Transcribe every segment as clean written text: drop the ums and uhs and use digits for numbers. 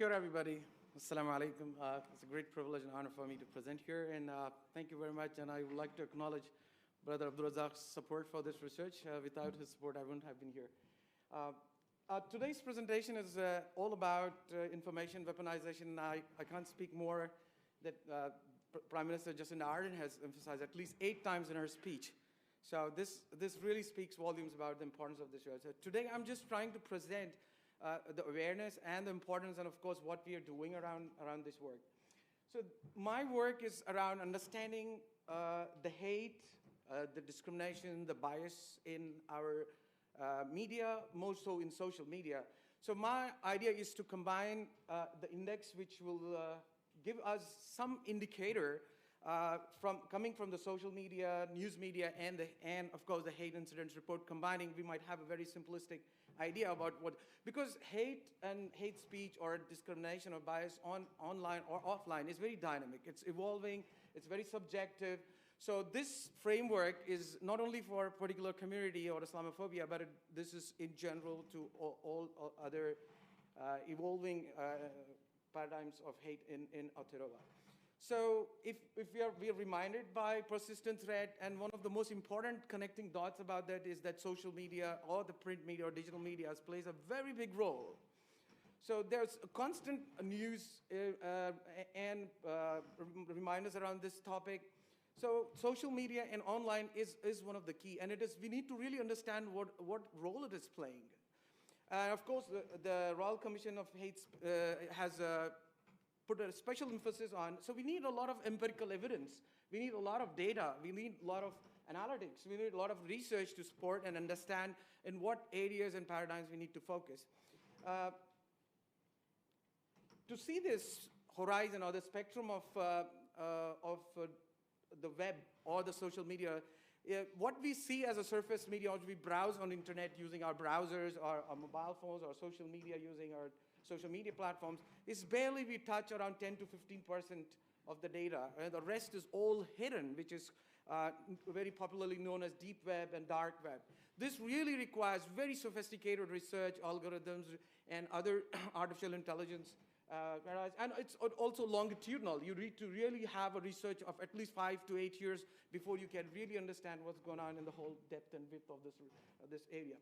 Kia ora, everybody. Assalamu alaikum. It's a great privilege and honor for me to present here, and thank you very much. And I would like to acknowledge Brother Abdul Razak's support for this research. Without his support, I wouldn't have been here. Today's presentation is all about information weaponization. I can't speak more that Prime Minister Jacinda Ardern has emphasized at least 8 times in her speech. So this really speaks volumes about the importance of this issue. So today I'm just trying to present the awareness and the importance and, of course, what we are doing around this work. So my work is around understanding the hate, the discrimination, the bias in our media, more so in social media. So my idea is to combine the index, which will give us some indicator coming from the social media, news media, and of course the hate incidents report. Combining, we might have a very simplistic idea about what, because hate and hate speech or discrimination or bias online or offline is very dynamic. It's evolving, it's very subjective. So this framework is not only for a particular community or Islamophobia, but this is in general to all other evolving paradigms of hate in Aotearoa. So if we are reminded by persistent threat, and one of the most important connecting dots about that is that social media or the print media or digital media plays a very big role. So there's a constant news and reminders around this topic. So social media and online is one of the key, and we need to really understand what role it is playing. Of course, the Royal Commission of Hate has put a special emphasis on, so we need a lot of empirical evidence. We need a lot of data. We need a lot of analytics. We need a lot of research to support and understand in what areas and paradigms we need to focus. To see this horizon or the spectrum of the web or the social media, what we see as a surface media, or we browse on the internet using our browsers or our mobile phones or social media using our social media platforms, is barely we touch around 10 to 15% of the data. And the rest is all hidden, which is very popularly known as deep web and dark web. This really requires very sophisticated research, algorithms, and other artificial intelligence. And it's also longitudinal. You need to really have a research of at least 5 to 8 years before you can really understand what's going on in the whole depth and width of this area.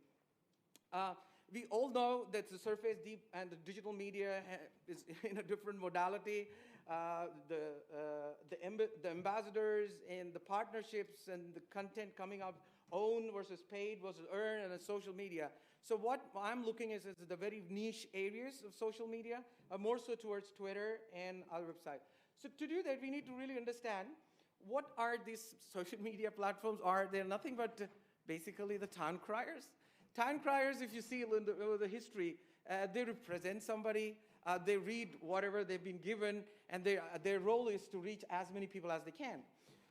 We all know that the surface, deep, and the digital media is in a different modality. The ambassadors and the partnerships and the content coming up, owned versus paid versus earned, and the social media. So what I'm looking at is the very niche areas of social media, more so towards Twitter and other websites. So to do that, we need to really understand what are these social media platforms. They're nothing but basically the town criers. Town criers, if you see in the history, they represent somebody, they read whatever they've been given, and their role is to reach as many people as they can.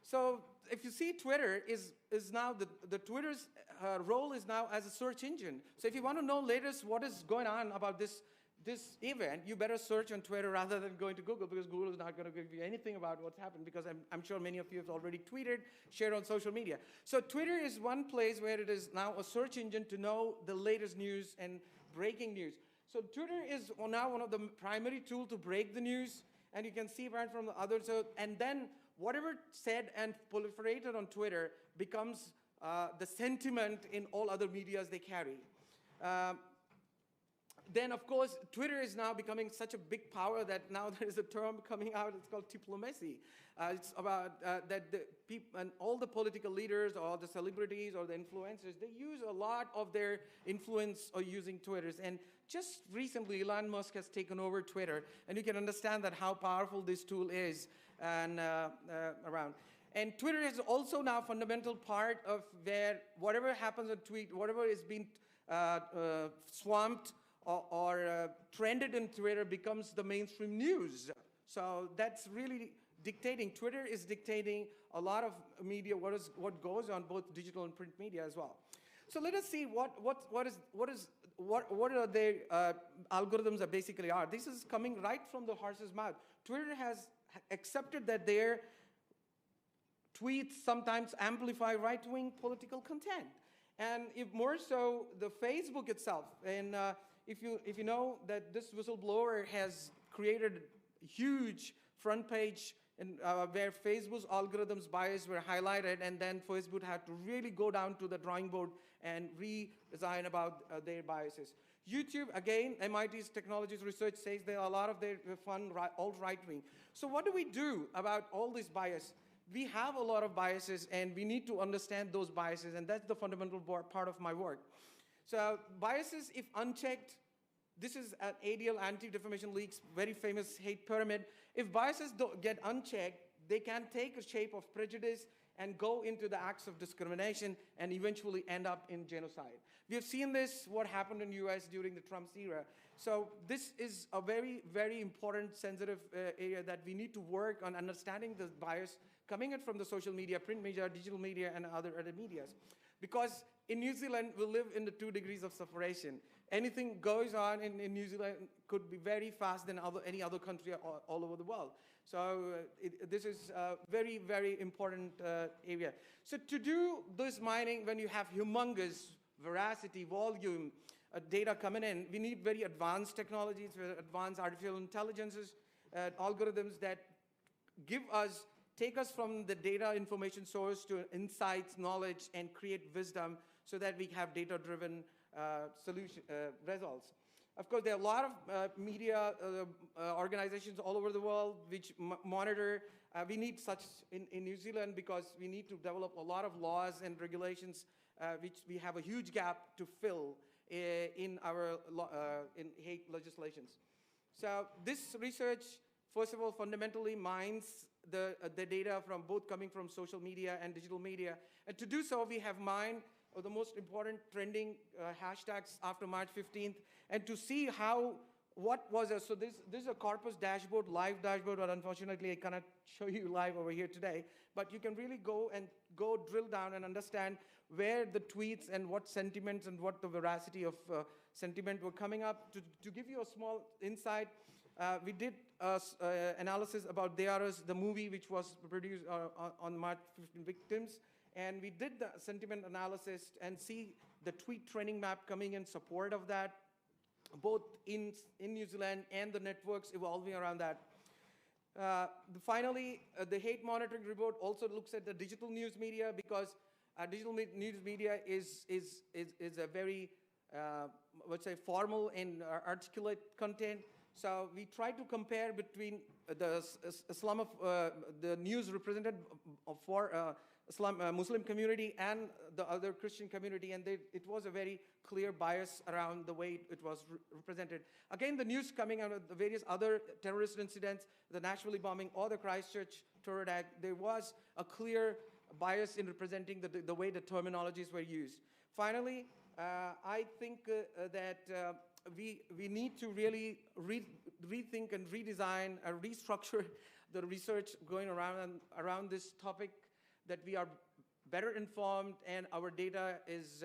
So if you see, Twitter is now, the Twitter's role is now as a search engine. So if you want to know latest what is going on about this event, you better search on Twitter rather than going to Google, because Google is not going to give you anything about what's happened, because I'm sure many of you have already tweeted, shared on social media. So Twitter is one place where it is now a search engine to know the latest news and breaking news. So Twitter is now one of the primary tools to break the news, and you can see right from the others. And then whatever said and proliferated on Twitter becomes the sentiment in all other medias they carry. Then, of course, Twitter is now becoming such a big power that now there is a term coming out, it's called diplomacy. It's about that the people and all the political leaders or the celebrities or the influencers, they use a lot of their influence using Twitters. And just recently, Elon Musk has taken over Twitter, and you can understand that how powerful this tool is and around. And Twitter is also now a fundamental part of where whatever happens on tweet, whatever is being swamped or trended in Twitter becomes the mainstream news. So that's really dictating. Twitter is dictating a lot of media, what goes on both digital and print media as well. So let us see what are their algorithms that basically are. This is coming right from the horse's mouth. Twitter has accepted that their tweets sometimes amplify right-wing political content. And if more so, the Facebook itself, and if you know that this whistleblower has created huge front page where Facebook's algorithms bias were highlighted, and then Facebook had to really go down to the drawing board and redesign about their biases. YouTube, again, MIT's technologies research says there are a lot of their fun alt-right wing. So what do we do about all this bias? We have a lot of biases, and we need to understand those biases, and that's the fundamental part of my work. So biases, if unchecked, this is an ADL, Anti-Defamation League's very famous hate pyramid. If biases don't get unchecked, they can take a shape of prejudice and go into the acts of discrimination and eventually end up in genocide. We have seen this, what happened in the US during the Trump's era. So this is a very, very important, sensitive area that we need to work on understanding the bias coming in from the social media, print media, digital media, and other medias. Because in New Zealand, we live in the 2 degrees of separation. Anything goes on in New Zealand could be very fast than any other country all over the world. So this is a very, very important area. So to do this mining, when you have humongous veracity, volume, data coming in, we need very advanced technologies, advanced artificial intelligences, algorithms that take us from the data information source to insights, knowledge, and create wisdom so that we have data-driven results. Of course, there are a lot of media organizations all over the world which monitor. We need such in New Zealand because we need to develop a lot of laws and regulations which we have a huge gap to fill in our in hate legislations. So this research, first of all, fundamentally mines the data from both coming from social media and digital media. And to do so, we have mined the most important trending hashtags after March 15th, and to see what was so this is a corpus dashboard, live dashboard, but unfortunately I cannot show you live over here today, but you can really go drill down and understand where the tweets and what sentiments and what the veracity of sentiment were coming up. To give you a small insight, we did analysis about the movie which was produced on March 15 victims, and we did the sentiment analysis and see the tweet trending map coming in support of that, both in New Zealand and the networks evolving around that. Finally, the hate monitoring report also looks at the digital news media, because digital news media is a very, let's say, formal and articulate content. So we try to compare between the news represented for Muslim community and the other Christian community, and it was a very clear bias around the way it was represented. Again, the news coming out of the various other terrorist incidents, the Nashville bombing or the Christchurch terror attack, there was a clear bias in representing the way the terminologies were used. Finally, I think that we need to really rethink and redesign and restructure the research going around this topic, that we are better informed and our data is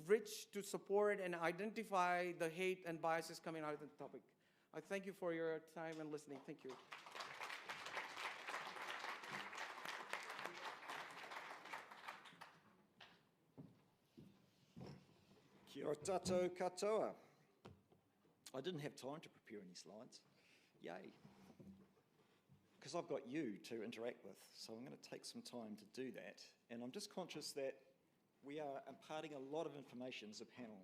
rich to support and identify the hate and biases coming out of the topic. I thank you for your time and listening. Thank you. Kia ora tātou katoa. I didn't have time to prepare any slides. Yay. Because I've got you to interact with, so I'm going to take some time to do that. And I'm just conscious that we are imparting a lot of information as a panel.